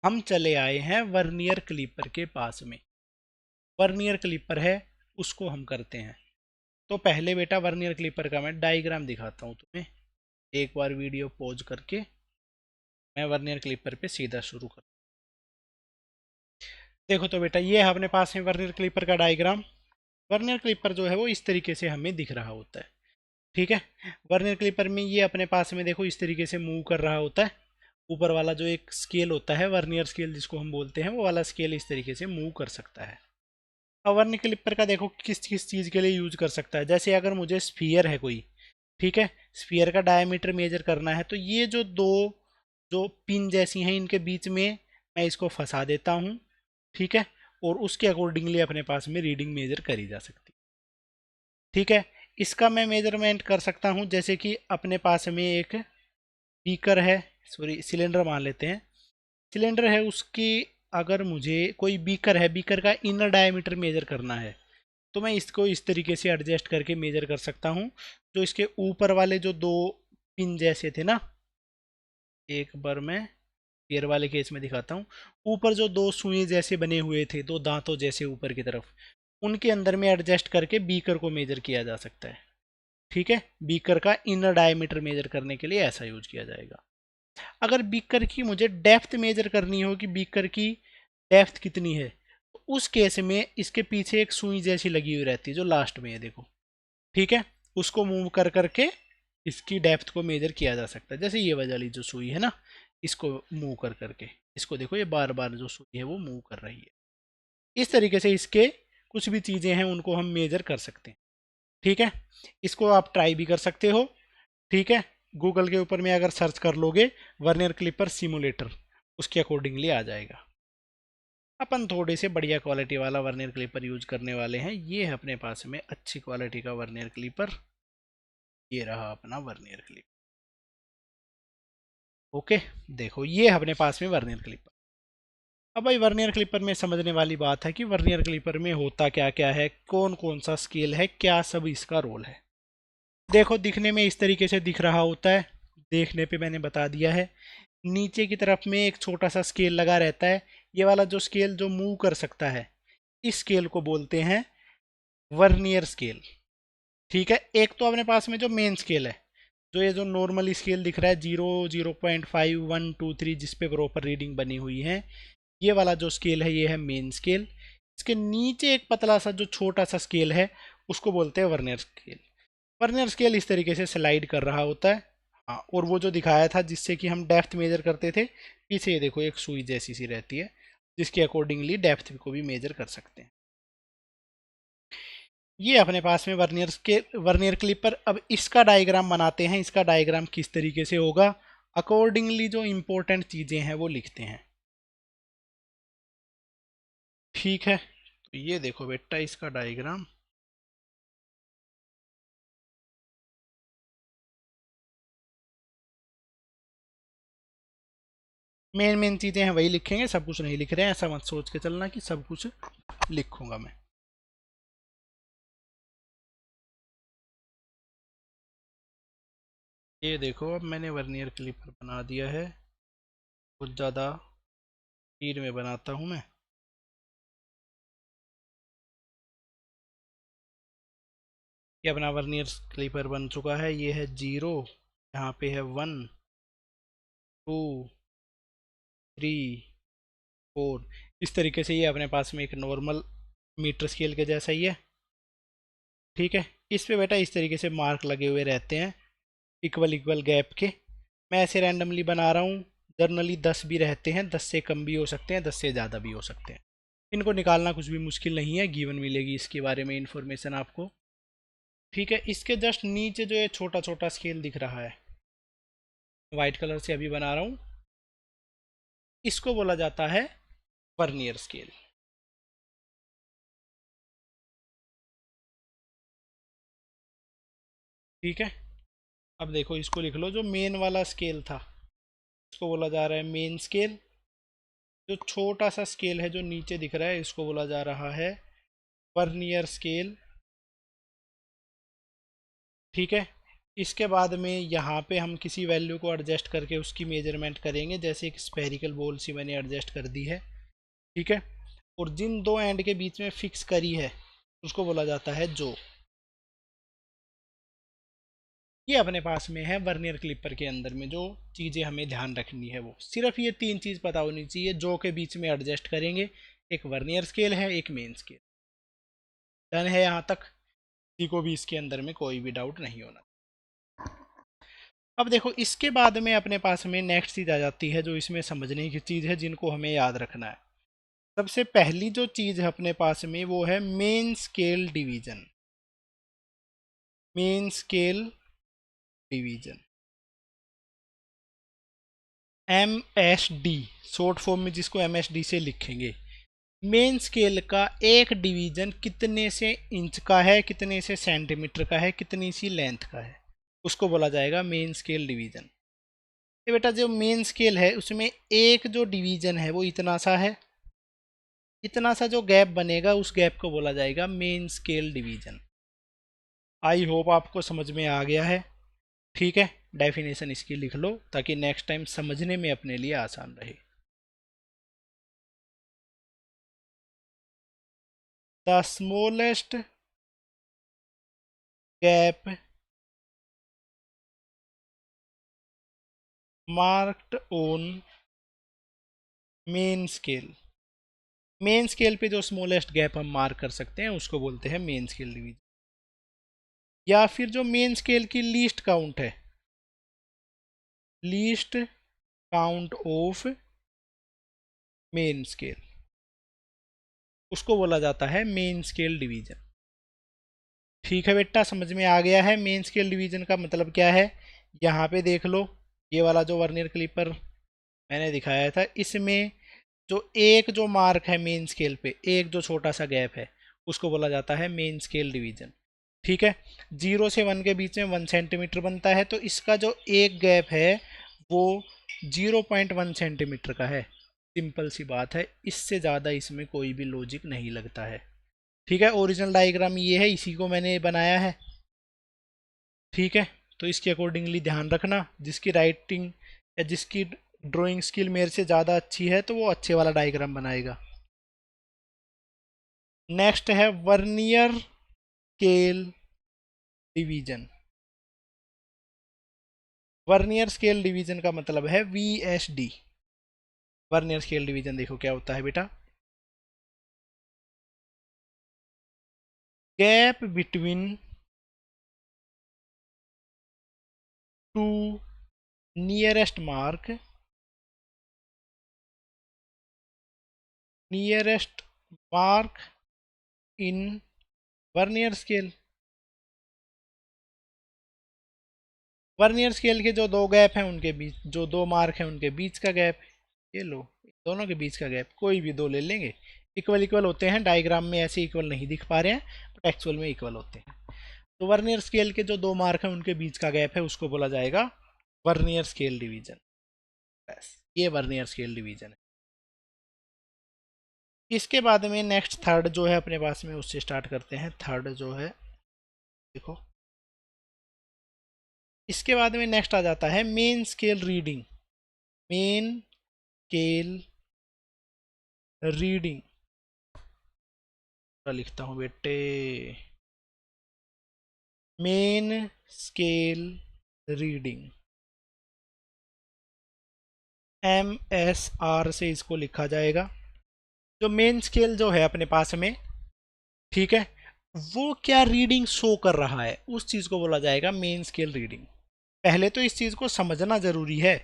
हम चले आए हैं वर्नियर क्लीपर के पास में। वर्नियर क्लीपर है, उसको हम करते हैं। तो पहले बेटा वर्नियर क्लीपर का मैं डायग्राम दिखाता हूँ तुम्हें। एक बार वीडियो पॉज करके मैं वर्नियर क्लीपर पे सीधा शुरू कर। देखो तो बेटा ये अपने पास है वर्नियर क्लीपर का डायग्राम। वर्नियर क्लीपर जो है वो इस तरीके से हमें दिख रहा होता है। ठीक है, वर्नियर क्लीपर में ये अपने पास में देखो इस तरीके से मूव कर रहा होता है। ऊपर वाला जो एक स्केल होता है वर्नियर स्केल जिसको हम बोलते हैं, वो वाला स्केल इस तरीके से मूव कर सकता है। अब वर्नियर क्लीपर का देखो किस किस चीज़ के लिए यूज कर सकता है। जैसे अगर मुझे स्फीयर है कोई, ठीक है, स्फीयर का डायमीटर मेजर करना है, तो ये जो दो जो पिन जैसी हैं इनके बीच में मैं इसको फंसा देता हूँ। ठीक है, और उसके अकॉर्डिंगली अपने पास में रीडिंग मेजर करी जा सकती है। ठीक है, इसका मैं मेजरमेंट कर सकता हूँ, जैसे कि अपने पास में एक बीकर है, सॉरी सिलेंडर मान लेते हैं। सिलेंडर है, उसकी अगर मुझे कोई बीकर है, बीकर का इनर डायमीटर मेजर करना है, तो मैं इसको इस तरीके से एडजस्ट करके मेजर कर सकता हूँ। जो इसके ऊपर वाले जो दो पिन जैसे थे ना, एक बार मैं गियर वाले केस में दिखाता हूँ। ऊपर जो दो सुई जैसे बने हुए थे, दो दांतों जैसे ऊपर की तरफ, उनके अंदर में एडजस्ट करके बीकर को मेजर किया जा सकता है। ठीक है, बीकर का इनर डायमीटर मेजर करने के लिए ऐसा यूज किया जाएगा। अगर बीकर की मुझे डेप्थ मेजर करनी हो कि बीकर की डेप्थ कितनी है, तो उस केस में इसके पीछे एक सुई जैसी लगी हुई रहती है जो लास्ट में है, देखो। ठीक है, उसको मूव कर करके इसकी डेप्थ को मेजर किया जा सकता है। जैसे ये वाली जो सुई है ना, इसको मूव कर करके, इसको देखो ये बार बार जो सुई है वो मूव कर रही है। इस तरीके से इसके कुछ भी चीज़ें हैं उनको हम मेजर कर सकते हैं। ठीक है, इसको आप ट्राई भी कर सकते हो। ठीक है, गूगल के ऊपर में अगर सर्च कर लोगे वर्नियर क्लिपर सिमुलेटर, उसके अकॉर्डिंगली आ जाएगा। अपन थोड़े से बढ़िया क्वालिटी वाला वर्नियर क्लिपर यूज करने वाले हैं। ये है अपने पास में अच्छी क्वालिटी का वर्नियर क्लिपर। ये रहा अपना वर्नियर क्लिपर। ओके, देखो ये है अपने पास में वर्नियर क्लिपर। अब भाई वर्नियर क्लिपर में समझने वाली बात है कि वर्नियर क्लिपर में होता क्या क्या है, कौन कौन सा स्केल है, क्या सब इसका रोल है। देखो दिखने में इस तरीके से दिख रहा होता है, देखने पे मैंने बता दिया है। नीचे की तरफ में एक छोटा सा स्केल लगा रहता है। ये वाला जो स्केल जो मूव कर सकता है, इस स्केल को बोलते हैं वर्नियर स्केल। ठीक है, एक तो अपने पास में जो मेन स्केल है, जो ये जो नॉर्मल स्केल दिख रहा है 0, 0.5, 1, 2, 3, जिसपे प्रॉपर रीडिंग बनी हुई है, ये वाला जो स्केल है ये है मेन स्केल। इसके नीचे एक पतला सा जो छोटा सा स्केल है, उसको बोलते हैं वर्नियर स्केल। वर्नियर स्केल इस तरीके से स्लाइड कर रहा होता है। हाँ, और वो जो दिखाया था जिससे कि हम डेप्थ मेजर करते थे, पीछे ये देखो एक सुई जैसी सी रहती है, जिसके अकॉर्डिंगली डेप्थ को भी मेजर कर सकते हैं। ये अपने पास में वर्नियर क्लिपर। अब इसका डायग्राम बनाते हैं। इसका डायग्राम किस तरीके से होगा, अकॉर्डिंगली जो इंपॉर्टेंट चीज़ें हैं वो लिखते हैं। ठीक है, तो ये देखो बेटा इसका डायग्राम। मेन मेन चीज़ें हैं वही लिखेंगे, सब कुछ नहीं लिख रहे हैं, ऐसा मत सोच के चलना कि सब कुछ लिखूंगा मैं। ये देखो अब मैंने वर्नियर क्लिपर बना दिया है। कुछ ज़्यादा स्पीड में बनाता हूँ मैं। ये अपना वर्नियर क्लिपर बन चुका है। ये है 0, यहाँ पे है 1, 2, 3, 4। इस तरीके से ये अपने पास में एक नॉर्मल मीटर स्केल के जैसा ही है। ठीक है, इस पे बेटा इस तरीके से मार्क लगे हुए रहते हैं इक्वल इक्वल गैप के। मैं ऐसे रैंडमली बना रहा हूँ। जर्नली 10 भी रहते हैं, 10 से कम भी हो सकते हैं, 10 से ज़्यादा भी हो सकते हैं। इनको निकालना कुछ भी मुश्किल नहीं है, गिवन मिलेगी इसके बारे में इंफॉर्मेशन आपको। ठीक है, इसके जस्ट नीचे जो है छोटा छोटा स्केल दिख रहा है, वाइट कलर से अभी बना रहा हूँ, इसको बोला जाता है वर्नियर स्केल। ठीक है, अब देखो इसको लिख लो। जो मेन वाला स्केल था इसको बोला जा रहा है मेन स्केल। जो छोटा सा स्केल है जो नीचे दिख रहा है, इसको बोला जा रहा है वर्नियर स्केल। ठीक है, इसके बाद में यहाँ पे हम किसी वैल्यू को एडजस्ट करके उसकी मेजरमेंट करेंगे, जैसे एक स्फेरिकल बॉल सी मैंने एडजस्ट कर दी है, ठीक है। और जिन दो एंड के बीच में फिक्स करी है उसको बोला जाता है जो। ये अपने पास में है वर्नियर क्लिपर के अंदर में जो चीज़ें हमें ध्यान रखनी है, वो सिर्फ ये तीन चीज़ पता होनी चाहिए। जो के बीच में एडजस्ट करेंगे, एक वर्नियर स्केल है, एक मेन स्केल। डन है यहाँ तक, किसी को भी इसके अंदर में कोई भी डाउट नहीं होना। अब देखो इसके बाद में अपने पास में नेक्स्ट चीज़ आ जाती है जो इसमें समझने की चीज़ है, जिनको हमें याद रखना है। सबसे पहली जो चीज़ है अपने पास में वो है main scale division. Main scale division, MSD, short form में जिसको MSD से लिखेंगे। मेन स्केल का एक डिवीजन कितने से इंच का है, कितने से सेंटीमीटर का है, कितनी सी लेंथ का है, उसको बोला जाएगा मेन स्केल डिवीजन। ये बेटा जो मेन स्केल है उसमें एक जो डिवीजन है वो इतना सा है, इतना सा जो गैप बनेगा उस गैप को बोला जाएगा main scale division. I hope आपको समझ में आ गया है, ठीक है। डेफिनेशन इसकी लिख लो ताकि नेक्स्ट टाइम समझने में अपने लिए आसान रहे। The smallest gap marked on main scale. Main scale पे जो स्मॉलेस्ट गैप हम मार्क कर सकते हैं उसको बोलते हैं मेन स्केल डिवीजन। या फिर जो मेन स्केल की लीस्ट काउंट है, least count of main scale, उसको बोला जाता है मेन स्केल डिवीजन। ठीक है बेटा, समझ में आ गया है मेन स्केल डिवीजन का मतलब क्या है। यहाँ पे देख लो, ये वाला जो वर्नियर क्लिपर मैंने दिखाया था, इसमें जो एक जो मार्क है मेन स्केल पे, एक जो छोटा सा गैप है, उसको बोला जाता है मेन स्केल डिवीजन। ठीक है, 0 से 1 के बीच में 1 सेंटीमीटर बनता है, तो इसका जो एक गैप है वो 0.1 सेंटीमीटर का है। सिंपल सी बात है, इससे ज़्यादा इसमें कोई भी लॉजिक नहीं लगता है। ठीक है, ओरिजिनल डायग्राम ये है, इसी को मैंने बनाया है। ठीक है, तो इसके अकॉर्डिंगली ध्यान रखना। जिसकी राइटिंग या जिसकी ड्राइंग स्किल मेरे से ज़्यादा अच्छी है तो वो अच्छे वाला डायग्राम बनाएगा। नेक्स्ट है vernier scale division. Vernier scale division का मतलब है VSD। वर्नियर स्केल डिवीजन देखो क्या होता है बेटा, gap between two nearest mark, nearest mark in vernier scale. Vernier scale के जो दो गैप हैं उनके बीच, जो दो मार्क हैं उनके बीच का गैप, ये लो, दोनों के बीच का गैप कोई भी दो ले लेंगे, इक्वल इक्वल होते हैं। डायग्राम में ऐसे इक्वल नहीं दिख पा रहे हैं बट एक्चुअल में इक्वल होते हैं। तो वर्नियर स्केल के जो दो मार्क हैं उनके बीच का गैप है उसको बोला जाएगा वर्नियर स्केल डिवीजन। बस ये वर्नियर स्केल डिवीजन है। इसके बाद में नेक्स्ट थर्ड जो है अपने पास में, उससे स्टार्ट करते हैं। थर्ड जो है देखो, इसके बाद में नेक्स्ट आ जाता है main scale reading. Main scale reading लिखता हूँ बेटे, मेन स्केल रीडिंग, MSR से इसको लिखा जाएगा। जो मेन स्केल जो है अपने पास में, ठीक है, वो क्या रीडिंग शो कर रहा है उस चीज़ को बोला जाएगा मेन स्केल रीडिंग। पहले तो इस चीज़ को समझना ज़रूरी है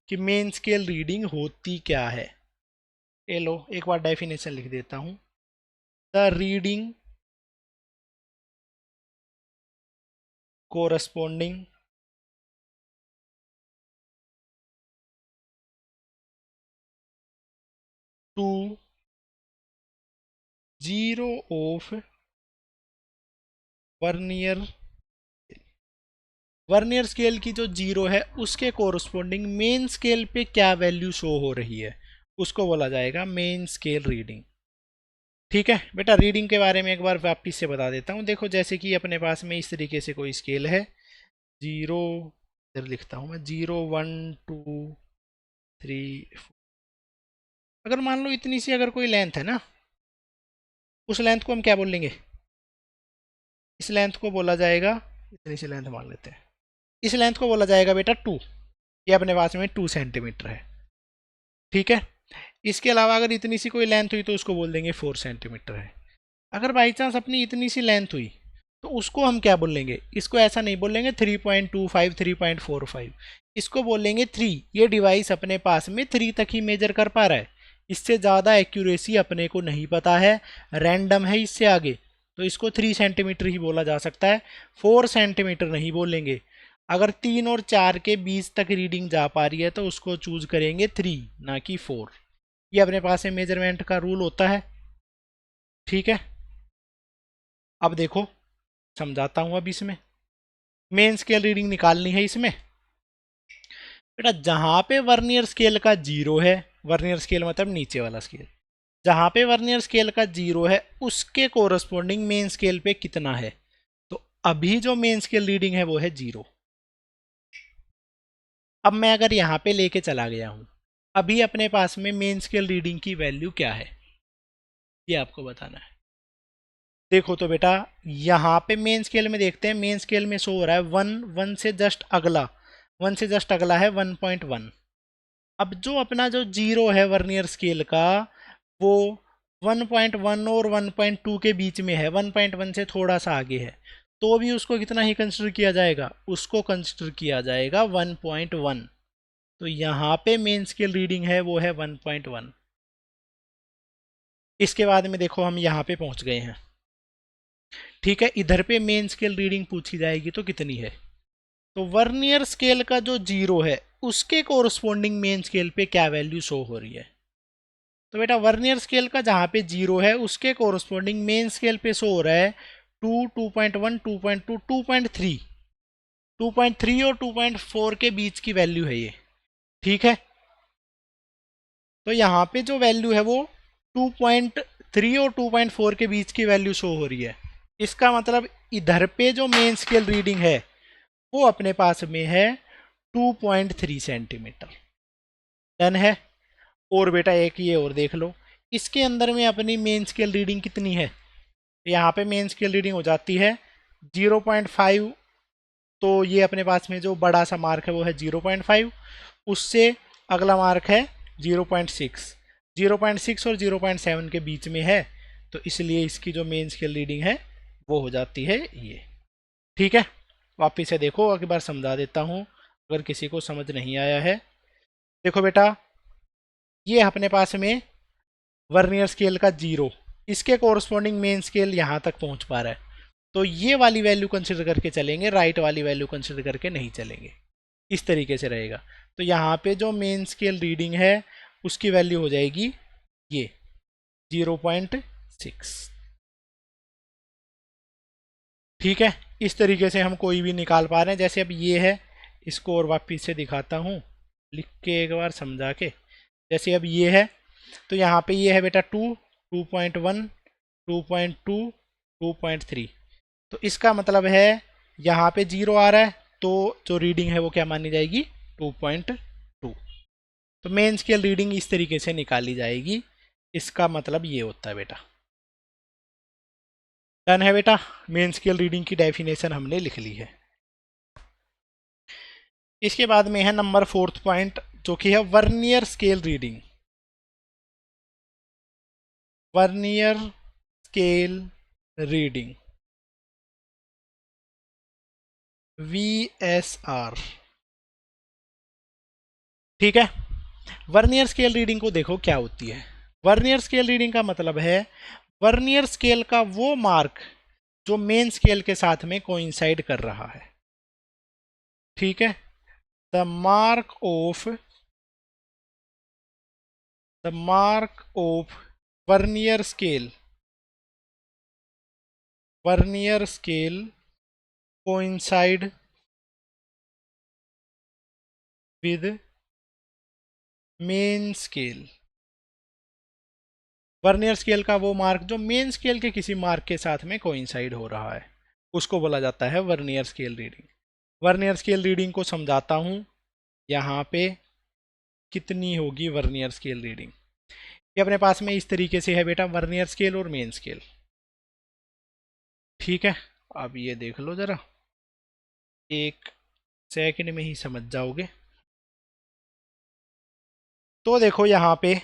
कि मेन स्केल रीडिंग होती क्या है। ये लो, एक बार डेफिनेशन लिख देता हूँ। The reading corresponding to zero of vernier, vernier scale की जो जीरो है उसके कोरस्पोंडिंग मेन स्केल पे क्या वैल्यू शो हो रही है उसको बोला जाएगा मेन स्केल रीडिंग। ठीक है बेटा, रीडिंग के बारे में एक बार वापिस से बता देता हूँ। देखो जैसे कि अपने पास में इस तरीके से कोई स्केल है, 0, इधर लिखता हूँ मैं 0 1 2 3 4। अगर मान लो इतनी सी अगर कोई लेंथ है ना, उस लेंथ को हम क्या बोल लेंगे? इस लेंथ को बोला जाएगा, इतनी सी लेंथ मान लेते हैं, इस लेंथ को बोला जाएगा बेटा 2। ये अपने पास में 2 सेंटीमीटर है, ठीक है। इसके अलावा अगर इतनी सी कोई लेंथ हुई तो उसको बोल देंगे 4 सेंटीमीटर है। अगर बाई चांस अपनी इतनी सी लेंथ हुई तो उसको हम क्या बोलेंगे? इसको ऐसा नहीं बोलेंगे 3.25 3.45, इसको बोलेंगे 3। ये डिवाइस अपने पास में 3 तक ही मेजर कर पा रहा है, इससे ज़्यादा एक्यूरेसी अपने को नहीं पता है, रैंडम है इससे आगे, तो इसको 3 सेंटीमीटर ही बोला जा सकता है, 4 सेंटीमीटर नहीं बोलेंगे। अगर 3 और 4 के बीच तक रीडिंग जा पा रही है तो उसको चूज करेंगे 3 ना कि 4। ये अपने पास में मेजरमेंट का रूल होता है, ठीक है। अब देखो समझाता हूं, अब इसमें मेन स्केल रीडिंग निकालनी है इसमें बेटा। जहां पे वर्नियर स्केल का 0 है, वर्नियर स्केल मतलब नीचे वाला स्केल, जहां पे वर्नियर स्केल का 0 है उसके कोरस्पोंडिंग मेन स्केल पे कितना है? तो अभी जो मेन स्केल रीडिंग है वो है 0। अब मैं अगर यहां पे लेके चला गया हूं, अभी अपने पास में मेन स्केल रीडिंग की वैल्यू क्या है ये आपको बताना है। देखो तो बेटा यहाँ पे मेन स्केल में देखते हैं, मेन स्केल में शो हो रहा है 1 से जस्ट अगला, 1 से जस्ट अगला है 1.1। अब जो अपना जो 0 है वर्नियर स्केल का वो 1.1 और 1.2 के बीच में है, 1.1 से थोड़ा सा आगे है, तो भी उसको कितना ही कंसिडर किया जाएगा? उसको कंसिडर किया जाएगा 1.1। तो यहाँ पे मेन स्केल रीडिंग है वो है 1.1। इसके बाद में देखो हम यहाँ पे पहुंच गए हैं, ठीक है। इधर पे मेन स्केल रीडिंग पूछी जाएगी तो कितनी है? तो वर्नियर स्केल का जो 0 है उसके कोरस्पोंडिंग मेन स्केल पे क्या वैल्यू शो हो रही है? तो बेटा वर्नियर स्केल का जहां पे 0 है उसके कोरस्पोंडिंग मेन स्केल पे शो हो रहा है 2, 2.1, 2.2, 2.3, 2.3 और 2.4 के बीच की वैल्यू है ये, ठीक है। तो यहाँ पे जो वैल्यू है वो 2.3 और 2.4 के बीच की वैल्यू शो हो रही है। इसका मतलब इधर पे जो मेन स्केल रीडिंग है वो अपने पास में है 2.3 सेंटीमीटर। डन है। और बेटा एक ये और देख लो, इसके अंदर में अपनी मेन स्केल रीडिंग कितनी है? यहाँ पे मेन स्केल रीडिंग हो जाती है 0.5। तो ये अपने पास में जो बड़ा सा मार्क है वो है 0.5, उससे अगला मार्क है 0.6, 0.6 और 0.7 के बीच में है, तो इसलिए इसकी जो मेन स्केल रीडिंग है वो हो जाती है ये, ठीक है। वापिस से देखो एक बार समझा देता हूँ अगर किसी को समझ नहीं आया है। देखो बेटा ये अपने पास में वर्नियर स्केल का 0, इसके कोरस्पॉन्डिंग मेन स्केल यहाँ तक पहुँच पा रहा है, तो ये वाली वैल्यू कंसिडर करके चलेंगे, राइट वाली वैल्यू कंसिडर करके नहीं चलेंगे। इस तरीके से रहेगा। तो यहाँ पे जो मेन स्केल रीडिंग है उसकी वैल्यू हो जाएगी ये 0.6, ठीक है। इस तरीके से हम कोई भी निकाल पा रहे हैं। जैसे अब ये है, इसको और वापिस से दिखाता हूँ लिख के एक बार समझा के। जैसे अब ये है तो यहाँ पे ये है बेटा 2, 2.1, 2.2, 2.3, तो इसका मतलब है यहाँ पे 0 आ रहा है तो जो रीडिंग है वो क्या मानी जाएगी? 2.2। तो मेन स्केल रीडिंग इस तरीके से निकाली जाएगी, इसका मतलब ये होता है बेटा। डन है बेटा, मेन स्केल रीडिंग की डेफिनेशन हमने लिख ली है। इसके बाद में है नंबर 4th पॉइंट जो कि है vernier scale reading. Vernier scale reading VSR, ठीक है। वर्नियर स्केल रीडिंग को देखो क्या होती है। वर्नियर स्केल रीडिंग का मतलब है वर्नियर स्केल का वो मार्क जो मेन स्केल के साथ में कोइंसाइड कर रहा है, ठीक है। The mark of vernier scale coincide with main scale. Vernier scale का वो मार्क जो मेन स्केल के किसी मार्क के साथ में कोइंसाइड हो रहा है उसको बोला जाता है vernier scale reading. Vernier scale reading को समझाता हूँ। यहाँ पे कितनी होगी वर्नियर स्केल रीडिंग, ये अपने पास में इस तरीके से है बेटा, वर्नियर स्केल और मेन स्केल। ठीक है, अब ये देख लो जरा, एक सेकंड में ही समझ जाओगे। तो देखो यहाँ पे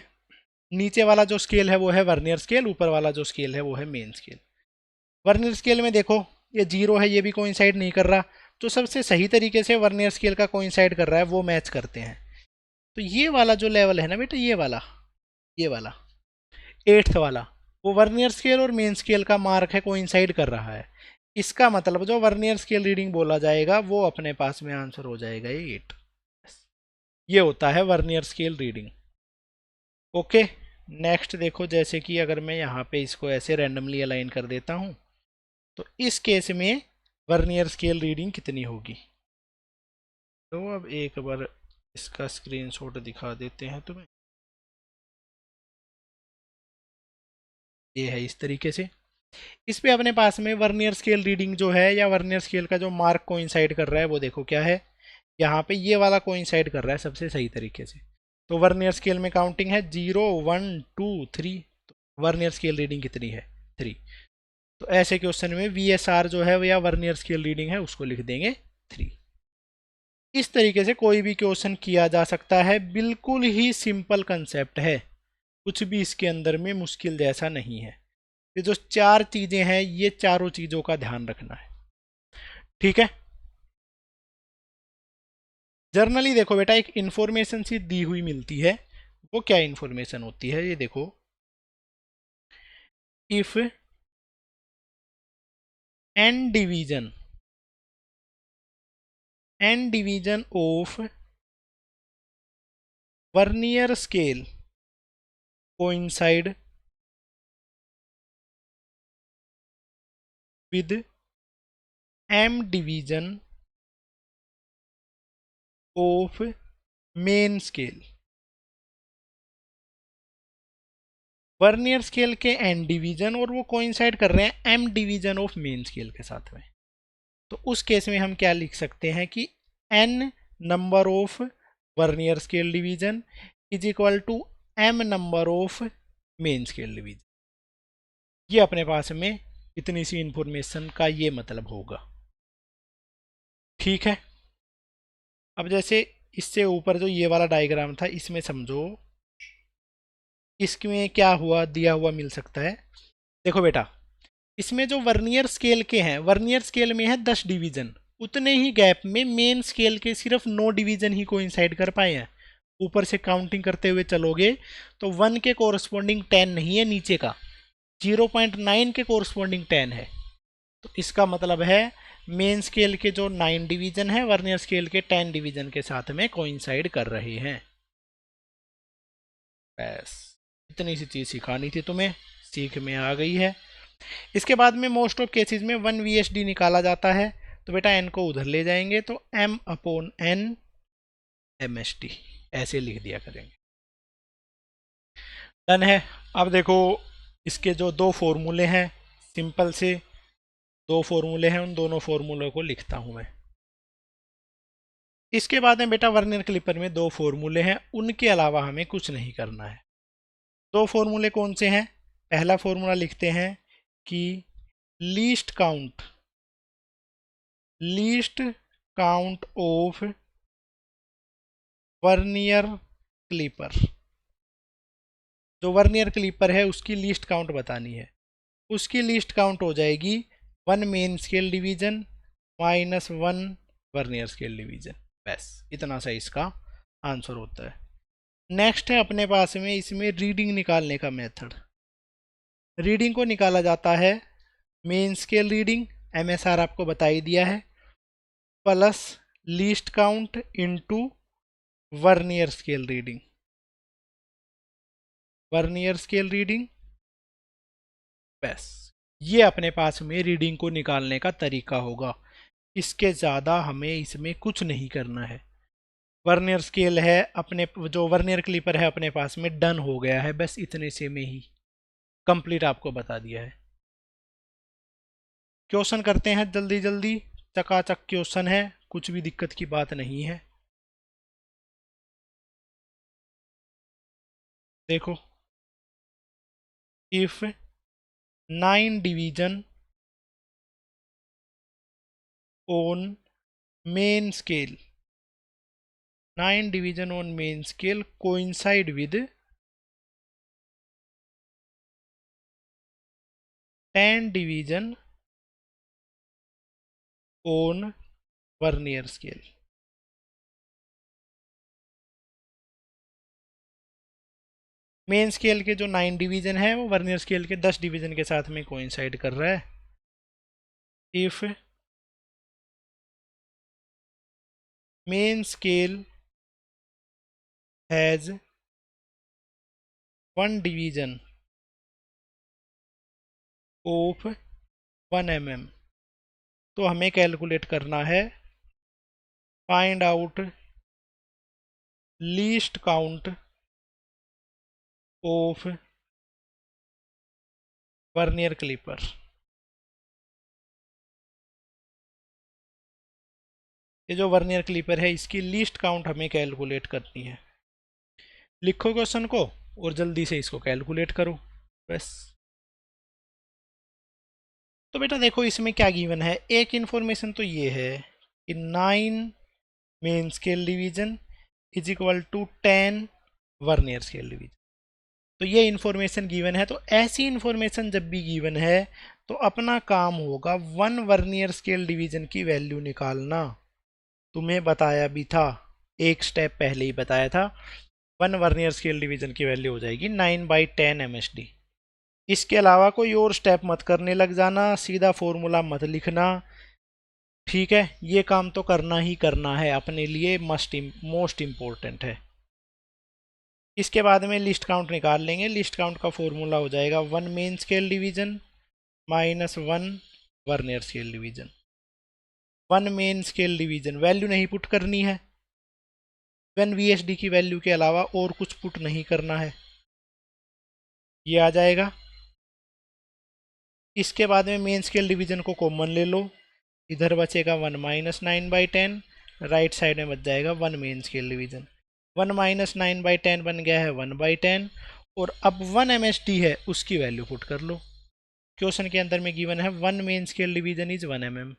नीचे वाला जो स्केल है वो है वर्नियर स्केल, ऊपर वाला जो स्केल है वो है मेन स्केल। वर्नियर स्केल में देखो ये जीरो है, ये भी कोइंसाइड नहीं कर रहा, तो सबसे सही तरीके से वर्नियर स्केल का कोइंसाइड कर रहा है वो मैच करते हैं। तो ये वाला जो लेवल है ना बेटा, ये वाला 8th वाला, वो वर्नियर स्केल और मेन स्केल का मार्क है, कोइंसाइड कर रहा है। इसका मतलब जो वर्नियर स्केल रीडिंग बोला जाएगा वो अपने पास में आंसर हो जाएगा ये 8। ये होता है vernier scale reading. Okay, next देखो, जैसे कि अगर मैं यहाँ पे इसको ऐसे रैंडमली अलाइन कर देता हूँ, तो इस केस में वर्नियर स्केल रीडिंग कितनी होगी। तो अब एक बार इसका स्क्रीनशॉट दिखा देते हैं तुम्हें। ये है इस तरीके से, इस पे अपने पास में वर्नियर स्केल रीडिंग जो है या वर्नियर स्केल का जो मार्क कोइंसाइड कर रहा है वो देखो क्या है, यहाँ पे ये वाला कोइंसाइड कर रहा है सबसे सही तरीके से। तो वर्नियर स्केल में काउंटिंग है 0 1 2 3, तो वर्नियर स्केल रीडिंग कितनी है 3। तो ऐसे क्वेश्चन में VSR जो है या वर्नियर स्केल रीडिंग है उसको लिख देंगे 3। इस तरीके से कोई भी क्वेश्चन किया जा सकता है, बिल्कुल ही सिंपल कंसेप्ट है, कुछ भी इसके अंदर में मुश्किल जैसा नहीं है। ये जो 4 चीजें हैं ये चारों चीजों का ध्यान रखना है। ठीक है, जर्नली देखो बेटा एक इंफॉर्मेशन सी दी हुई मिलती है, वो क्या इंफॉर्मेशन होती है ये देखो, if N division of vernier scale coincide with M division of main scale. Vernier scale के n डिवीजन और वो कोइंसाइड कर रहे हैं M division of main scale के साथ में, तो उस केस में हम क्या लिख सकते हैं कि n number of vernier scale division is equal to m number of main scale division. ये अपने पास में इतनी सी इंफॉर्मेशन का ये मतलब होगा। ठीक है, अब जैसे इससे ऊपर जो ये वाला डायग्राम था इसमें समझो, इसमें क्या हुआ दिया हुआ मिल सकता है। देखो बेटा, इसमें जो वर्नियर स्केल के हैं, वर्नियर स्केल में है 10 डिवीजन, उतने ही गैप में मेन स्केल के सिर्फ 9 डिवीजन ही कोइंसाइड कर पाए हैं। ऊपर से काउंटिंग करते हुए चलोगे तो 1 के कोरस्पॉन्डिंग 10 नहीं है नीचे का, 0.9 के कोरस्पॉन्डिंग 10 है। तो इसका मतलब है मेन स्केल के जो 9 डिवीजन है वर्नियर स्केल के 10 डिवीजन के साथ में कोइंसाइड कर रहे हैं। बस इतनी सी चीज़ सिखानी थी तुम्हें, सीख में आ गई है। इसके बाद में मोस्ट ऑफ केसेस में 1 VSD निकाला जाता है, तो बेटा n को उधर ले जाएंगे तो m/n MSD ऐसे लिख दिया करेंगे। डन है। अब देखो इसके जो दो फॉर्मूले हैं, सिंपल से दो फॉर्मूले हैं, उन दोनों फॉर्मूलों को लिखता हूं मैं। इसके बाद में बेटा वर्नियर क्लिपर में दो फॉर्मूले हैं, उनके अलावा हमें कुछ नहीं करना है। दो फॉर्मूले कौन से हैं? पहला फॉर्मूला लिखते हैं कि least count of vernier clipper, जो वर्नियर क्लिपर है उसकी लीस्ट काउंट बतानी है। उसकी लीस्ट काउंट हो जाएगी 1 main scale division minus 1 vernier scale division. बस इतना सा इसका आंसर होता है। नेक्स्ट है अपने पास में इसमें रीडिंग निकालने का मेथड। रीडिंग को निकाला जाता है मेन स्केल रीडिंग, MSR आपको बता ही दिया है, plus least count into vernier scale reading. Vernier scale reading, बस ये अपने पास में रीडिंग को निकालने का तरीका होगा। इसके ज़्यादा हमें इसमें कुछ नहीं करना है। वर्नियर स्केल है अपने, जो वर्नियर क्लिपर है अपने पास में डन हो गया है, बस इतने से में ही कंप्लीट आपको बता दिया है। क्वेश्चन करते हैं जल्दी जल्दी, चकाचक क्वेश्चन है, कुछ भी दिक्कत की बात नहीं है। देखो, if 9 division on main scale, 9 division on main scale coincide with 10 division on vernier scale. Main scale के जो 9 डिवीजन है वो वर्नियर स्केल के 10 डिवीजन के साथ में कोइंसाइड कर रहा है। If main scale has 1 division of 1 mm, तो हमें कैलकुलेट करना है find out least count of vernier clipper. ये जो वर्नियर क्लिपर है इसकी लीस्ट काउंट हमें कैलकुलेट करनी है। लिखो क्वेश्चन को और जल्दी से इसको कैलकुलेट करो बस। तो बेटा देखो इसमें क्या गिवन है, एक इन्फॉर्मेशन तो ये है कि 9 main scale division is equal to 10 vernier scale division. तो ये इन्फॉर्मेशन गिवन है, तो ऐसी इन्फॉर्मेशन जब भी गिवन है तो अपना काम होगा 1 वर्नियर स्केल डिवीजन की वैल्यू निकालना। तुम्हें बताया भी था, एक स्टेप पहले ही बताया था, 1 वर्नियर स्केल डिवीजन की वैल्यू हो जाएगी 9/10 MSD। इसके अलावा कोई और स्टेप मत करने लग जाना, सीधा फॉर्मूला मत लिखना, ठीक है। ये काम तो करना ही करना है, अपने लिए मोस्ट इम्पोर्टेंट है। इसके बाद में लिस्ट काउंट निकाल लेंगे। लिस्ट काउंट का फॉर्मूला हो जाएगा 1 main scale division minus 1 vernier scale division. 1 main scale division value नहीं पुट करनी है, 1 VSD की वैल्यू के अलावा और कुछ पुट नहीं करना है, ये आ जाएगा। इसके बाद में मेन स्केल डिवीजन को कॉमन ले लो, इधर बचेगा 1 माइनस 9/10, राइट साइड में बच जाएगा 1 मेन स्केल डिवीजन। 1 माइनस 9/10 बन गया है 1/10, और अब 1 MSD है उसकी वैल्यू पुट कर लो। क्वेश्चन के अंदर में गिवन है 1 main scale division is 1 mm,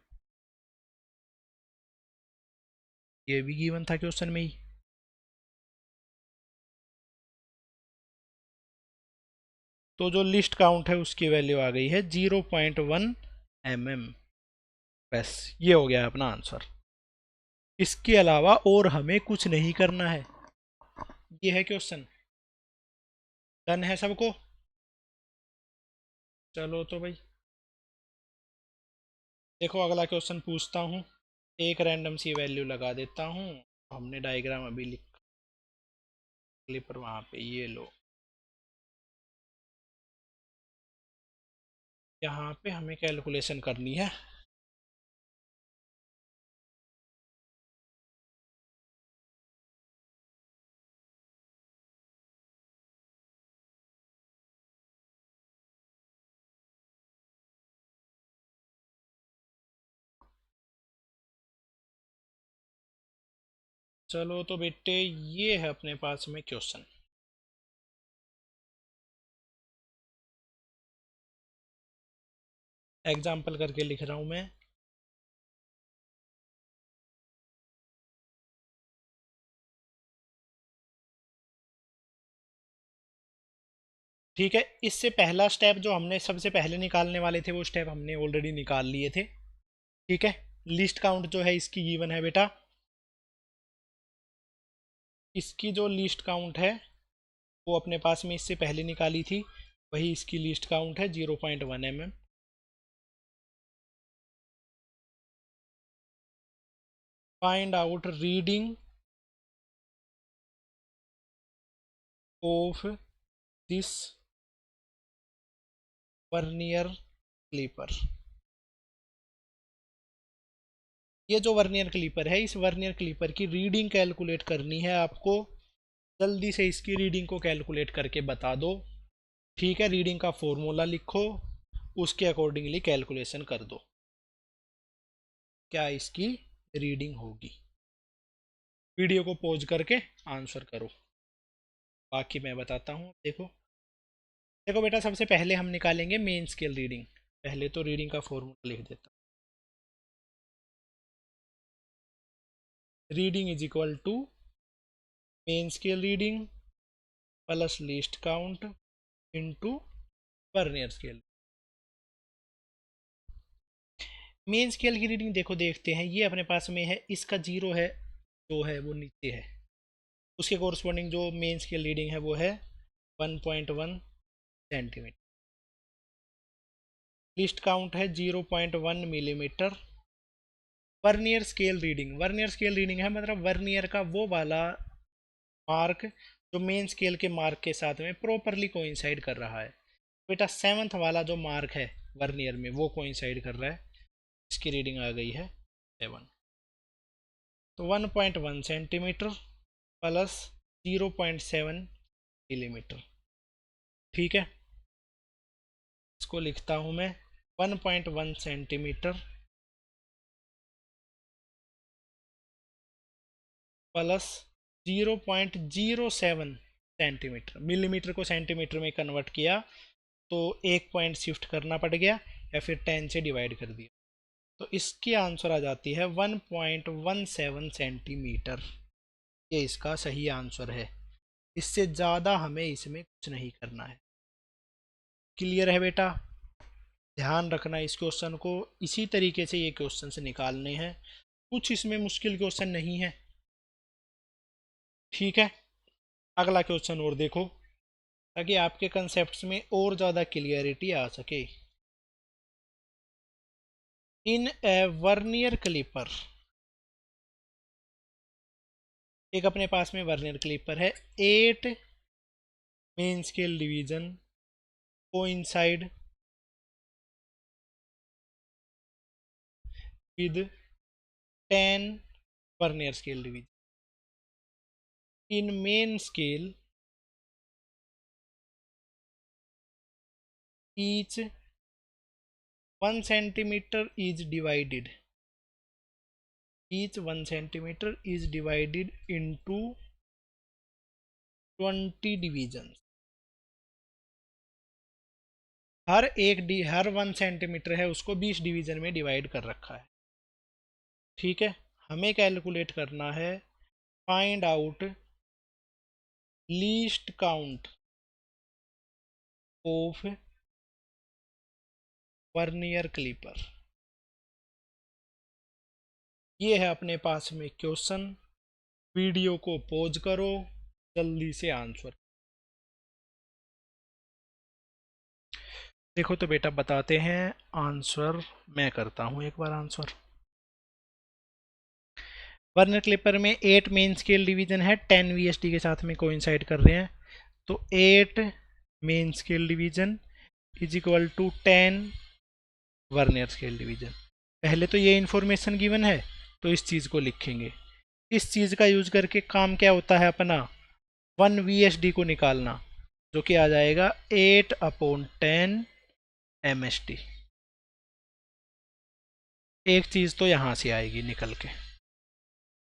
ये भी गिवन था क्वेश्चन में ही। तो जो लिस्ट काउंट है उसकी वैल्यू आ गई है 0.1 mm। बस ये हो गया अपना आंसर। इसके अलावा और हमें कुछ नहीं करना है, ये है क्वेश्चन। डन है सबको? चलो तो भाई देखो अगला क्वेश्चन पूछता हूँ, एक रैंडम सी वैल्यू लगा देता हूँ। हमने डायग्राम अभी लिख पर वहाँ पे ये लो, यहाँ पे हमें कैलकुलेशन करनी है। चलो तो बेटे ये है अपने पास में क्वेश्चन। एग्जाम्पल करके लिख रहा हूँ मैं। ठीक है, इससे पहला स्टेप जो हमने सबसे पहले निकालने वाले थे वो स्टेप हमने ऑलरेडी निकाल लिए थे। ठीक है, लिस्ट काउंट जो है इसकी गिवन है बेटा, इसकी जो लिस्ट काउंट है वो अपने पास में इससे पहले निकाली थी, वही इसकी लिस्ट काउंट है 0.1 mm। Find out reading of this vernier clipper. ये जो वर्नियर क्लीपर है, इस वर्नियर क्लीपर की रीडिंग कैलकुलेट करनी है आपको। जल्दी से इसकी रीडिंग को कैलकुलेट करके बता दो, ठीक है। रीडिंग का फॉर्मूला लिखो, उसके अकॉर्डिंगली कैलकुलेशन कर दो। क्या इसकी रीडिंग होगी। वीडियो को पॉज करके आंसर करो, बाकी मैं बताता हूँ। देखो देखो बेटा, सबसे पहले हम निकालेंगे मेन स्केल रीडिंग। पहले तो रीडिंग का फॉर्मूला लिख देता हूँ। Reading is equal to main scale reading plus least count into vernier scale. Main scale की रीडिंग देखो देखते हैं, ये अपने पास में है, इसका जीरो है, जो है वो नीचे है, उसके कोरस्पॉन्डिंग जो मेन स्केल रीडिंग है वो है 1.1 सेंटीमीटर। लिस्ट काउंट है 0.1 millimetre. Vernier scale reading, vernier scale reading है मतलब वर्नियर का वो वाला मार्क जो मेन स्केल के मार्क के साथ में प्रॉपरली कोइंसाइड कर रहा है। बेटा 7th वाला जो मार्क है वर्नियर में वो कोइंसाइड कर रहा है, इसकी रीडिंग आ गई है 7। तो 1.1 सेंटीमीटर प्लस 0.7 मिलीमीटर। ठीक है, इसको लिखता हूँ मैं 1.1 सेंटीमीटर प्लस 0.07 सेंटीमीटर। मिलीमीटर को सेंटीमीटर में कन्वर्ट किया तो एक पॉइंट शिफ्ट करना पड़ गया, या फिर 10 से डिवाइड कर दिया, तो इसकी आंसर आ जाती है 1.17 सेंटीमीटर। ये इसका सही आंसर है। इससे ज़्यादा हमें इसमें कुछ नहीं करना है। क्लियर है बेटा? ध्यान रखना इस क्वेश्चन को, इसी तरीके से ये क्वेश्चन से निकालने हैं, कुछ इसमें मुश्किल क्वेश्चन नहीं है। ठीक है, अगला क्वेश्चन और देखो, ताकि आपके कंसेप्ट्स में और ज़्यादा क्लियरिटी आ सके। इन ए वर्नियर क्लिपर, एक अपने पास में वर्नियर क्लिपर है, 8 main scale division coincide with 10 vernier scale division. In main scale each 1 centimeter is divided, each 1 centimeter is divided into 20 divisions। Her 1 centimetre है उसको 20 डिवीजन में डिवाइड कर रखा है। ठीक है, हमें कैलकुलेट करना है find out least count of vernier clipper. ये है अपने पास में क्वेश्चन। वीडियो को पॉज करो, जल्दी से आंसर। देखो तो बेटा बताते हैं आंसर, मैं करता हूँ एक बार आंसर। वर्नियर क्लिपर में 8 मेन स्केल डिवीजन है, 10 वीएसडी के साथ में कोइंसाइड कर रहे हैं, तो 8 main scale division is equal to 10 vernier scale division. पहले तो ये इन्फॉर्मेशन गिवन है तो इस चीज़ को लिखेंगे। इस चीज़ का यूज करके काम क्या होता है अपना, 1 वीएसडी को निकालना, जो कि आ जाएगा 8/10 एमएसडी। एक चीज़ तो यहाँ से आएगी निकल के।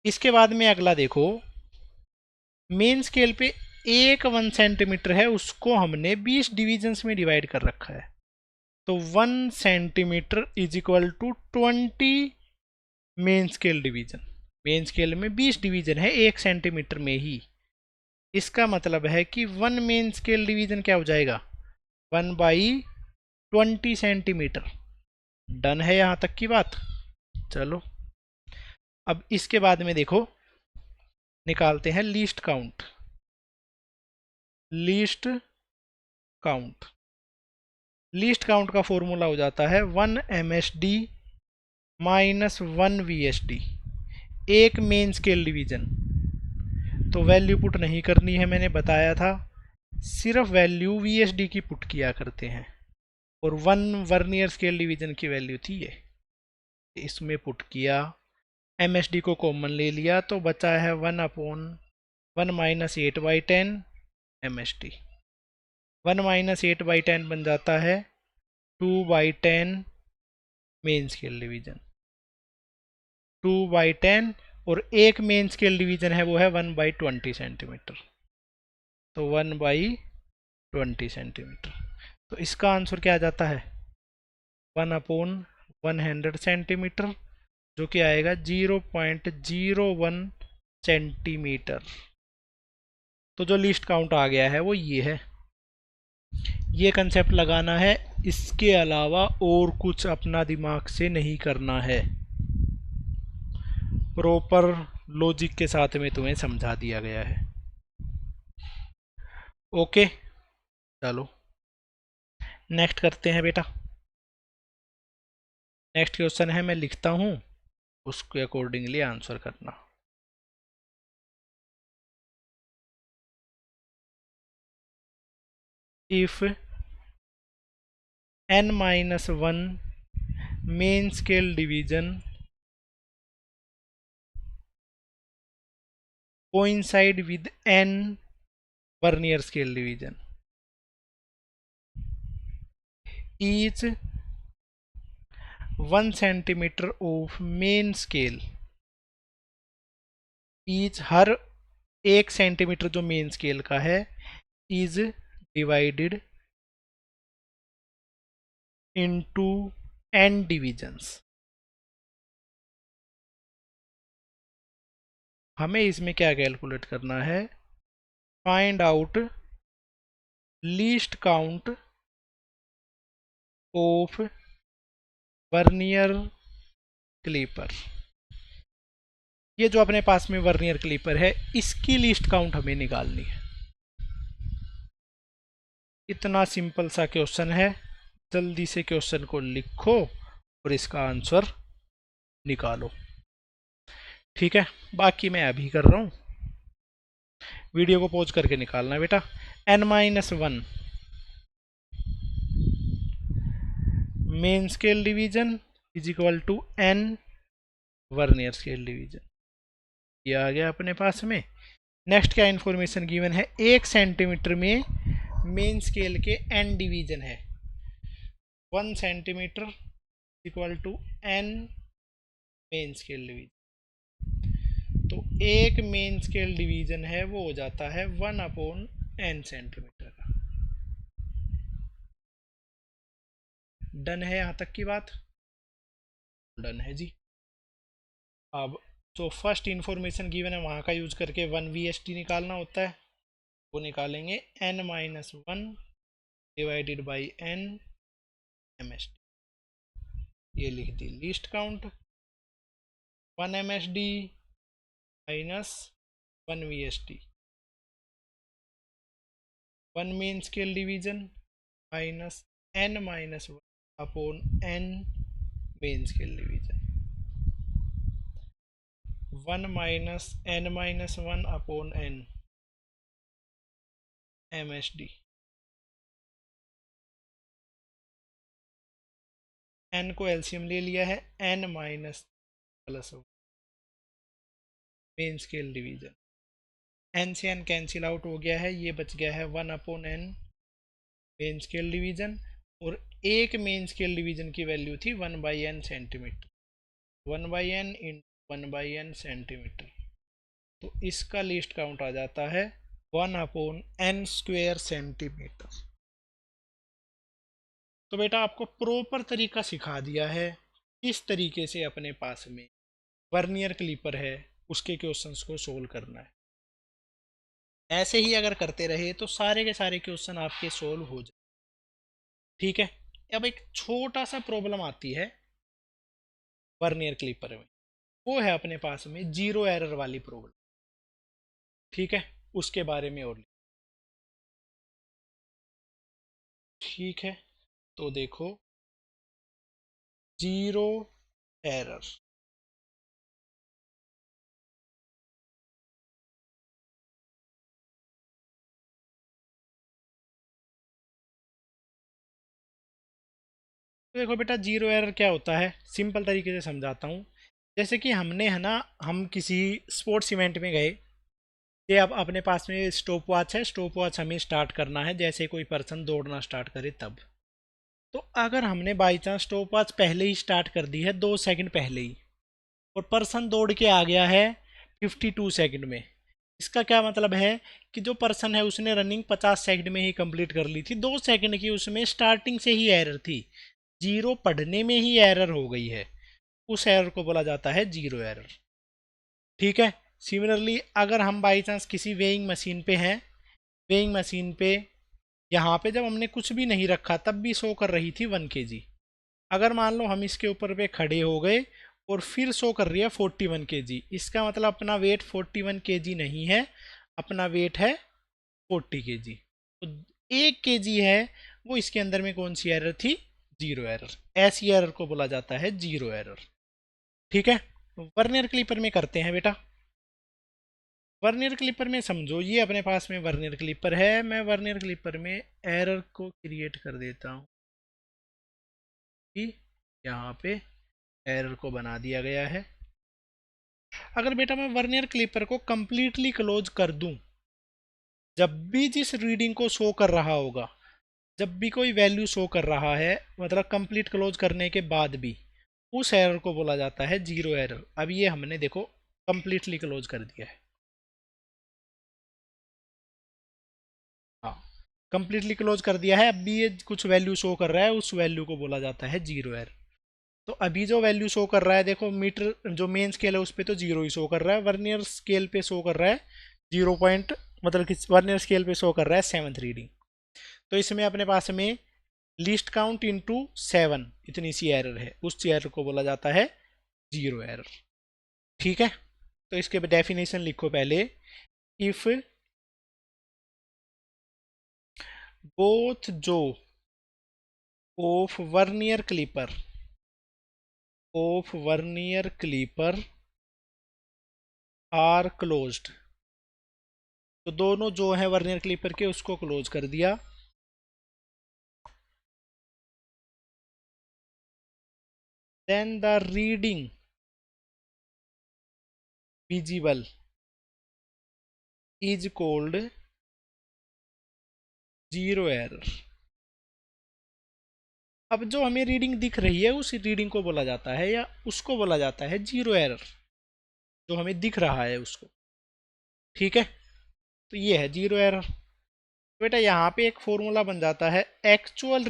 इसके बाद में अगला देखो, मेन स्केल पे एक 1 सेंटीमीटर है, उसको हमने 20 डिविजन्स में डिवाइड कर रखा है, तो 1 centimeter is equal to 20 main scale division. Main scale में 20 डिवीजन है 1 सेंटीमीटर में ही, इसका मतलब है कि 1 मेन स्केल डिवीजन क्या हो जाएगा, 1/20 सेंटीमीटर। डन है यहाँ तक की बात? चलो अब इसके बाद में देखो, निकालते हैं least count. Least count, least count का फॉर्मूला हो जाता है 1 MSD माइनस 1 VSD, एक मेन स्केल डिवीजन। तो वैल्यू पुट नहीं करनी है, मैंने बताया था, सिर्फ वैल्यू VSD की पुट किया करते हैं, और 1 वर्नियर स्केल डिवीजन की वैल्यू थी ये, इसमें पुट किया, MSD को कॉमन ले लिया, तो बचा है 1/1 माइनस 8/10 MSD। 1 माइनस 8/10 बन जाता है 2/10 मेन स्केल डिवीजन। 2/10 और एक मेन स्केल डिवीजन है वो है 1/20 सेंटीमीटर। तो 1/20 सेंटीमीटर। तो इसका आंसर क्या आ जाता है 1/100 सेंटीमीटर, जो कि आएगा 0.01 सेंटीमीटर। तो जो लीस्ट काउंट आ गया है वो ये है। ये कंसेप्ट लगाना है, इसके अलावा और कुछ अपना दिमाग से नहीं करना है। प्रॉपर लॉजिक के साथ में तुम्हें समझा दिया गया है। ओके, चलो नेक्स्ट करते हैं बेटा। नेक्स्ट क्वेश्चन है, मैं लिखता हूँ, उसके अकॉर्डिंगली आंसर करना। If n-1 main scale division coincide with n vernier scale division, each 1 centimetre of main scale, each her 1 centimetre जो मेन स्केल का है, is divided into n divisions. हमें इसमें क्या कैलकुलेट करना है, find out least count of vernier clipper. ये जो अपने पास में वर्नियर क्लीपर है, इसकी लीस्ट काउंट हमें निकालनी है। इतना सिंपल सा क्वेश्चन है, जल्दी से क्वेश्चन को लिखो और इसका आंसर निकालो। ठीक है, बाकी मैं अभी कर रहा हूँ, वीडियो को पॉज करके निकालना है बेटा। n-1 main scale division is equal to n vernier scale division, ये आ गया अपने पास में। नेक्स्ट क्या इन्फॉर्मेशन गिवन है, 1 सेंटीमीटर में मेन स्केल के n डिवीजन है, 1 centimeter equal to n main scale division. तो एक मेन स्केल डिवीजन है वो हो जाता है 1/n सेंटीमीटर का। डन है यहाँ तक की बात? डन है जी। अब जो फर्स्ट इंफॉर्मेशन गिवन है वहाँ का यूज करके 1 निकालना होता है, वो निकालेंगे n-1 divided by n msd। ये लिख दी least count, 1 msd minus 1 vst, 1 main scale division minus n-1 upon n main scale division, 1 minus n-1 upon n msd। n को एलसीएम ले लिया है, n minus plus main scale division, n से n cancel out हो गया है, ये बच गया है 1/n मेन स्केल डिवीजन, और एक मेन स्केल डिवीजन की वैल्यू थी 1/n सेंटीमीटर, 1/n इन 1/n सेंटीमीटर। तो इसका लिस्ट काउंट आ जाता है 1/n स्क्वेयर सेंटीमीटर। तो बेटा आपको प्रॉपर तरीका सिखा दिया है किस तरीके से अपने पास में वर्नियर क्लीपर है उसके क्वेश्चंस को सोल्व करना है। ऐसे ही अगर करते रहे तो सारे के सारे क्वेश्चन आपके सोल्व हो जाए। ठीक है, अब एक छोटा सा प्रॉब्लम आती है वर्नियर क्लीपर में, वो है अपने पास में जीरो एरर वाली प्रॉब्लम। ठीक है, उसके बारे में और ठीक है, तो देखो जीरो एरर, तो देखो बेटा जीरो एरर क्या होता है, सिंपल तरीके से समझाता हूँ। जैसे कि हमने है ना, हम किसी स्पोर्ट्स इवेंट में गए, ये अब अपने पास में स्टॉप वॉच है, स्टॉप वॉच हमें स्टार्ट करना है जैसे कोई पर्सन दौड़ना स्टार्ट करे तब। तो अगर हमने बाई चांस स्टॉप वॉच पहले ही स्टार्ट कर दी है 2 सेकंड पहले ही, और पर्सन दौड़ के आ गया है 52 सेकंड में। इसका क्या मतलब है कि जो पर्सन है उसने रनिंग 50 सेकंड में ही कंप्लीट कर ली थी, 2 सेकंड की उसमें स्टार्टिंग से ही एरर थी, जीरो पढ़ने में ही एरर हो गई है, उस एरर को बोला जाता है जीरो एरर। ठीक है। सिमिलरली अगर हम बाई चांस किसी वेइंग मशीन पे हैं, वेइंग मशीन पे यहाँ पे जब हमने कुछ भी नहीं रखा तब भी शो कर रही थी 1 kg। अगर मान लो हम इसके ऊपर पे खड़े हो गए और फिर शो कर रही है 41 kg, इसका मतलब अपना वेट 41 kg नहीं है, अपना वेट है 40 kg। तो 1 kg है वो, इसके अंदर में कौन सी एरर थी? Zero error. ऐसी एरर को बोला जाता है जीरो एरर। ठीक है। वर्नियर क्लिपर में करते हैं बेटा। वर्नियर क्लिपर में समझो ये अपने पास में वर्नियर क्लिपर है, मैं वर्नियर क्लिपर में एरर को क्रिएट कर देता हूँ कि यहाँ पे एरर को बना दिया गया है। अगर बेटा मैं वर्नियर क्लिपर को कंप्लीटली क्लोज कर दूं, जब भी जिस रीडिंग को शो कर रहा होगा, जब भी कोई वैल्यू शो कर रहा है, मतलब कंप्लीट क्लोज करने के बाद भी, उस एरर को बोला जाता है जीरो एरर। अब ये हमने देखो कंप्लीटली क्लोज कर दिया है, हाँ कंप्लीटली क्लोज कर दिया है, अब भी ये कुछ वैल्यू शो कर रहा है, उस वैल्यू को बोला जाता है जीरो एरर। तो अभी जो वैल्यू शो कर रहा है देखो, मीटर जो मेन स्केल है उस पर तो जीरो ही शो कर रहा है, वर्नियर स्केल पे शो कर रहा है जीरो पॉइंट, मतलब कि वर्नियर स्केल पे शो कर रहा है 7th रीडिंग। तो इसमें अपने पास में लीस्ट काउंट इंटू 7 इतनी सी एरर है, उस एरर को बोला जाता है जीरो एरर। ठीक है। तो इसके डेफिनेशन लिखो पहले, if both jaws of vernier caliper are closed, तो दोनों जो है वर्नियर क्लिपर के उसको क्लोज कर दिया, then the reading visible is called zero error. अब जो हमें रीडिंग दिख रही है उस रीडिंग को बोला जाता है, या उसको बोला जाता है जीरो एरर, जो हमें दिख रहा है उसको। ठीक है। तो ये है जीरो एरर। तो बेटा यहाँ पे एक फॉर्मूला बन जाता है, actual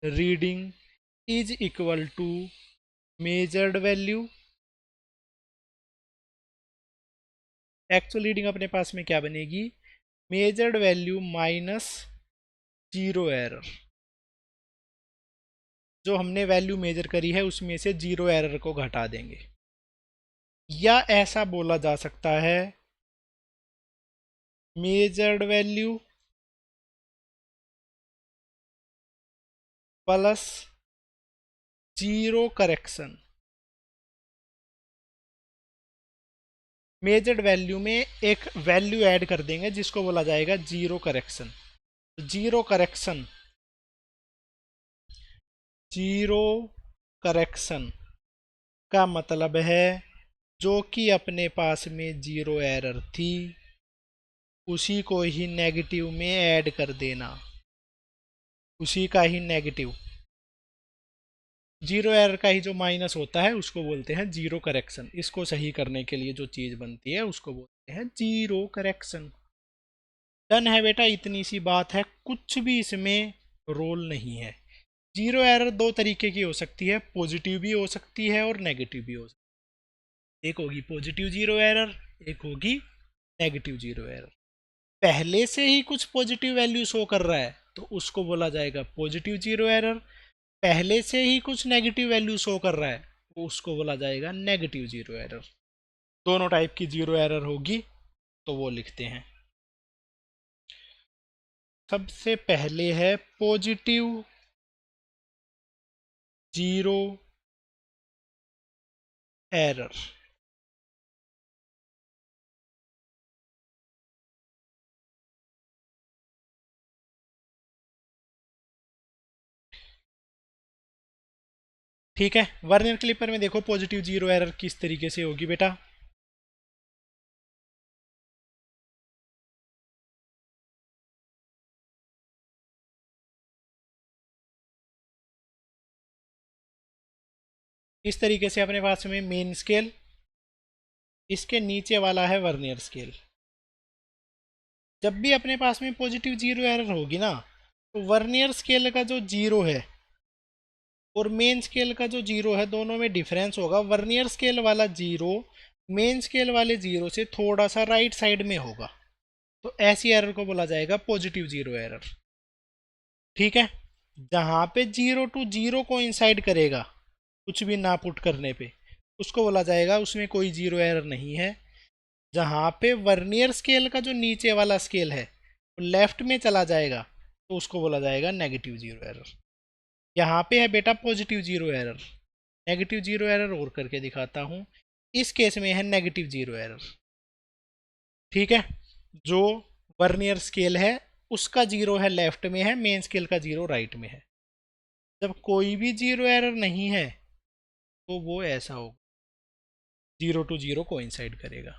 reading is equal to measured value. Actual reading अपने पास में क्या बनेगी? Measured value minus zero error. जो हमने वैल्यू मेजर करी है उसमें से जीरो एरर को घटा देंगे। या ऐसा बोला जा सकता है, measured value plus zero correction. Measured value में एक वैल्यू ऐड कर देंगे जिसको बोला जाएगा zero correction. Zero correction, zero correction का मतलब है जो कि अपने पास में जीरो एरर थी उसी को ही नेगेटिव में ऐड कर देना, उसी का ही नेगेटिव, जीरो एरर का ही जो माइनस होता है उसको बोलते हैं जीरो करेक्शन। इसको सही करने के लिए जो चीज़ बनती है उसको बोलते हैं जीरो करेक्शन। डन है बेटा, इतनी सी बात है, कुछ भी इसमें रोल नहीं है। जीरो एरर दो तरीके की हो सकती है, पॉजिटिव भी हो सकती है और नेगेटिव भी हो सकती है। एक होगी पॉजिटिव जीरो एरर, एक होगी नेगेटिव जीरो एरर। पहले से ही कुछ पॉजिटिव वैल्यू शो कर रहा है तो उसको बोला जाएगा पॉजिटिव जीरो एरर, पहले से ही कुछ नेगेटिव वैल्यू शो कर रहा है तो उसको बोला जाएगा नेगेटिव जीरो एरर। दोनों टाइप की जीरो एरर होगी तो वो लिखते हैं। सबसे पहले है पॉजिटिव जीरो एरर। ठीक है। वर्नियर क्लिपर में देखो पॉजिटिव जीरो एरर किस तरीके से होगी बेटा। इस तरीके से अपने पास में मेन स्केल, इसके नीचे वाला है वर्नियर स्केल। जब भी अपने पास में पॉजिटिव जीरो एरर होगी ना, तो वर्नियर स्केल का जो जीरो है और मेन स्केल का जो जीरो है, दोनों में डिफरेंस होगा। वर्नियर स्केल वाला जीरो मेन स्केल वाले जीरो से थोड़ा सा राइट साइड में होगा, तो ऐसी एरर को बोला जाएगा पॉजिटिव जीरो एरर। ठीक है, जहां पे जीरो टू जीरो को इंसाइड करेगा कुछ भी ना पुट करने पे, उसको बोला जाएगा उसमें कोई जीरो एरर नहीं है। जहां पे वर्नियर स्केल का जो नीचे वाला स्केल है वो लेफ्ट में चला जाएगा, तो उसको बोला जाएगा नेगेटिव जीरो एरर। यहाँ पे है बेटा positive zero error. Negative zero error और करके दिखाता हूँ। इस केस में है नेगेटिव जीरो एरर। ठीक है, जो वर्नियर स्केल है उसका जीरो है लेफ्ट में है, मेन स्केल का जीरो राइट में है। जब कोई भी जीरो एरर नहीं है तो वो ऐसा होगा, जीरो टू जीरो कोइंसाइड करेगा।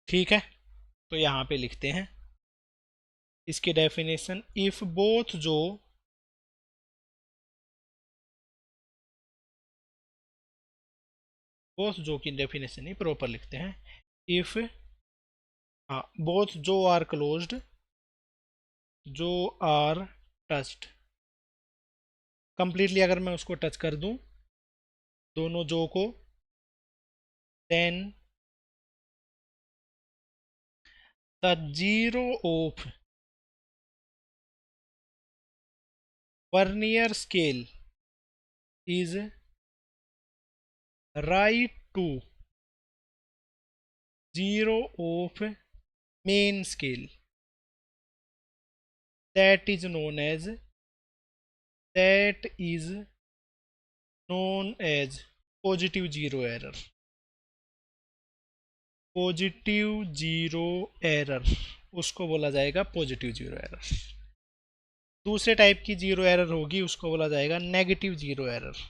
ठीक है, तो यहाँ पे लिखते हैं इसकी डेफिनेशन। इफ बोथ जो की डेफिनेशन ही प्रॉपर लिखते हैं। इफ, हाँ, both jaws are closed, jaws are touched, completely अगर मैं उसको टच कर दूं दोनों जो को, then the zero of vernier scale is right to zero of main scale, that is known as that is known as positive zero error. Positive zero error उसको बोला जाएगा पॉजिटिव जीरो एरर। दूसरे type की zero error होगी उसको बोला जाएगा negative zero error.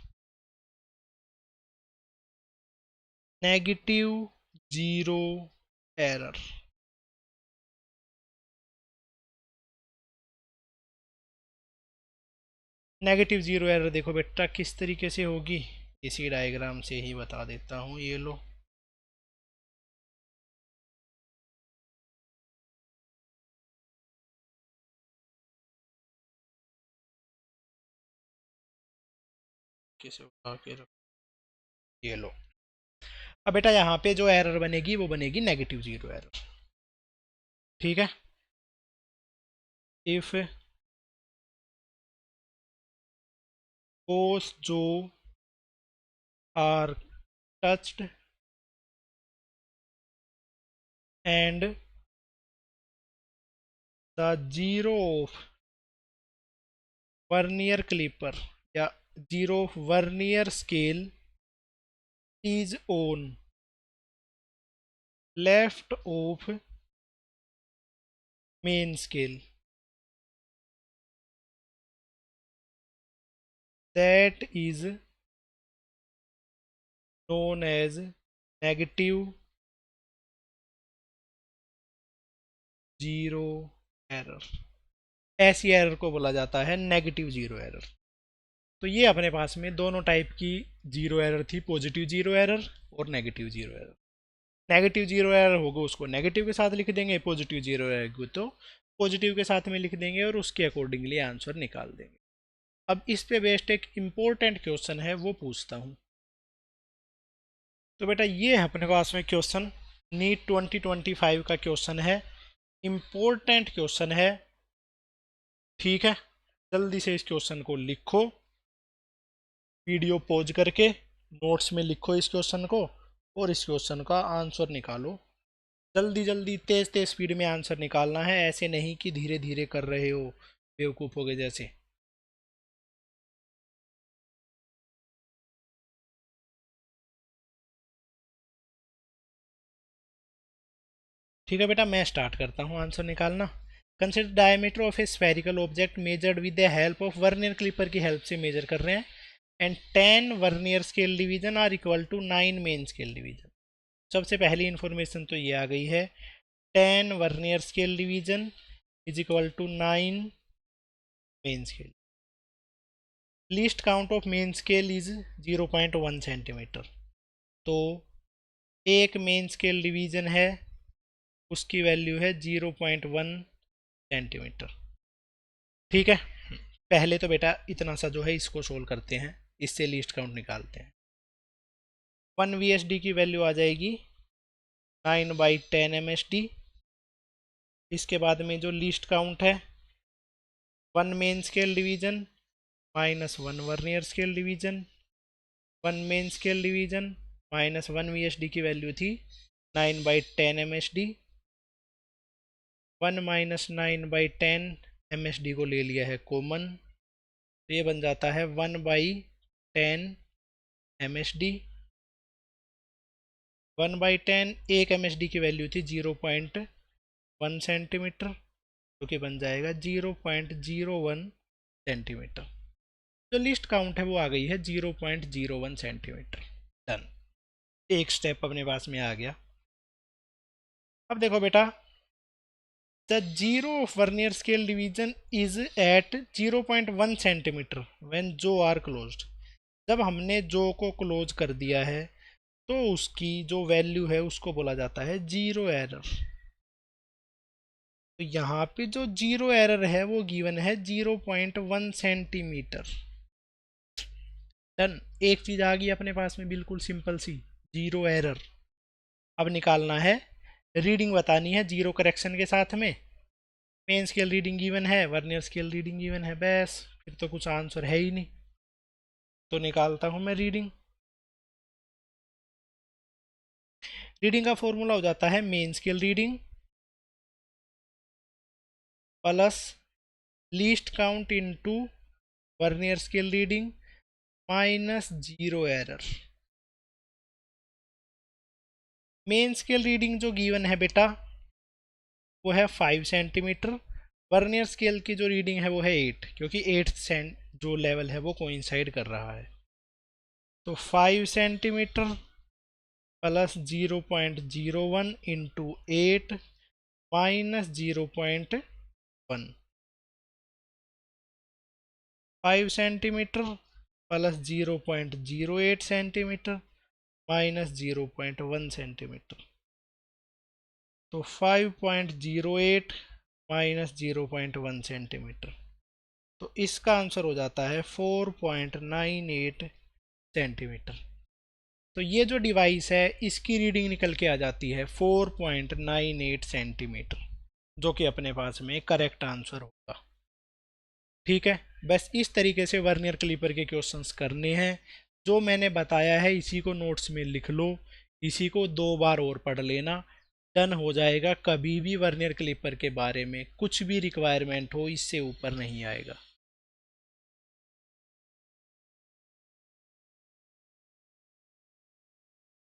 Negative zero error. Negative zero error देखो बेटा किस तरीके से होगी, इसी डायग्राम से ही बता देता हूँ। ये लो, कैसे उठा के रख, ये लो। अब बेटा यहाँ पे जो एरर बनेगी वो बनेगी नेगेटिव जीरो एरर। ठीक है, इफ both जो are touched and the zero of vernier clipper या zero of vernier scale is on left of main scale, that is known as negative zero error. ऐसी error को बोला जाता है negative zero error. तो ये अपने पास में दोनों टाइप की जीरो एरर थी, पॉजिटिव जीरो एरर और negative zero error. Negative zero error होगा उसको नेगेटिव के साथ लिख देंगे, पॉजिटिव जीरो एरर को तो पॉजिटिव के साथ में लिख देंगे और उसके अकॉर्डिंगली आंसर निकाल देंगे। अब इस पे बेस्ड एक इम्पोर्टेंट क्वेश्चन है वो पूछता हूँ। तो बेटा ये है अपने पास में क्वेश्चन, नीट 2025 का क्वेश्चन है, इम्पोर्टेंट क्वेश्चन है। ठीक है, जल्दी से इस क्वेश्चन को लिखो, वीडियो पॉज करके नोट्स में लिखो इस क्वेश्चन को और इस क्वेश्चन का आंसर निकालो। जल्दी जल्दी तेज तेज स्पीड में आंसर निकालना है, ऐसे नहीं कि धीरे धीरे कर रहे हो बेवकूफ़ों के जैसे। ठीक है बेटा, मैं स्टार्ट करता हूँ आंसर निकालना। Consider diameter of a spherical object measured with the help of vernier caliper की हेल्प से मेजर कर रहे हैं, and 10 vernier scale division are equal to 9 main scale division. सबसे पहली इंफॉर्मेशन तो ये आ गई है, 10 vernier scale division is equal to 9 main scale. Least count of main scale is 0.1 centimeter. तो एक मेन स्केल डिवीजन है, उसकी वैल्यू है 0.1 सेंटीमीटर। ठीक है, पहले तो बेटा इतना सा जो है इसको सोल्व करते हैं, इससे लीस्ट काउंट निकालते हैं। 1 VSD की वैल्यू आ जाएगी 9/10 MSD। इसके बाद में जो लीस्ट काउंट है 1 main scale division minus 1 vernier scale division, 1 main scale division minus 1 VSD की वैल्यू थी 9/10 MSD। 1 माइनस 9/10 MSD को ले लिया है कॉमन, तो ये बन जाता है 1/10 MSD। 1/10 एक MSD की वैल्यू थी 0.1 सेंटीमीटर, जो कि बन जाएगा 0.01 सेंटीमीटर। जो लिस्ट काउंट है वो आ गई है 0.01 सेंटीमीटर। डन, एक स्टेप अपने पास में आ गया। अब देखो बेटा, the zero of vernier scale division is at 0.1 centimeter when jaws are closed. जब हमने जो को क्लोज कर दिया है तो उसकी जो वैल्यू है उसको बोला जाता है जीरो एरर। तो यहाँ पे जो जीरो एरर है वो गिवन है 0.1 सेंटीमीटर। डन, एक चीज आ गई अपने पास में बिल्कुल सिंपल सी, जीरो एरर। अब निकालना है, रीडिंग बतानी है जीरो करेक्शन के साथ में। मेन स्केल रीडिंग गिवन है, वर्नियर स्केल रीडिंग गिवन है, बस फिर तो कुछ आंसर है ही नहीं। तो निकालता हूं मैं रीडिंग। रीडिंग का फॉर्मूला हो जाता है main scale reading plus least count into vernier scale reading minus zero error. Main scale reading जो गिवन है बेटा वो है 5 सेंटीमीटर। वर्नियर स्केल की जो रीडिंग है वो है 8, क्योंकि 8th जो लेवल है वो कोइंसाइड कर रहा है। तो 5 centimetre plus 0.01 into 8 minus 0.1। 5 centimetre plus 0.08 centimetre minus 0.1 centimeter. तो 5.08 माइनस 0.1 सेंटीमीटर। तो इसका आंसर हो जाता है 4.98 सेंटीमीटर। तो ये जो डिवाइस है इसकी रीडिंग निकल के आ जाती है 4.98 सेंटीमीटर, जो कि अपने पास में करेक्ट आंसर होगा। ठीक है, बस इस तरीके से वर्नियर क्लिपर के क्वेश्चंस करने हैं। जो मैंने बताया है इसी को नोट्स में लिख लो, इसी को 2 बार और पढ़ लेना, डन हो जाएगा। कभी भी वर्नियर क्लिपर के बारे में कुछ भी रिक्वायरमेंट हो इससे ऊपर नहीं आएगा।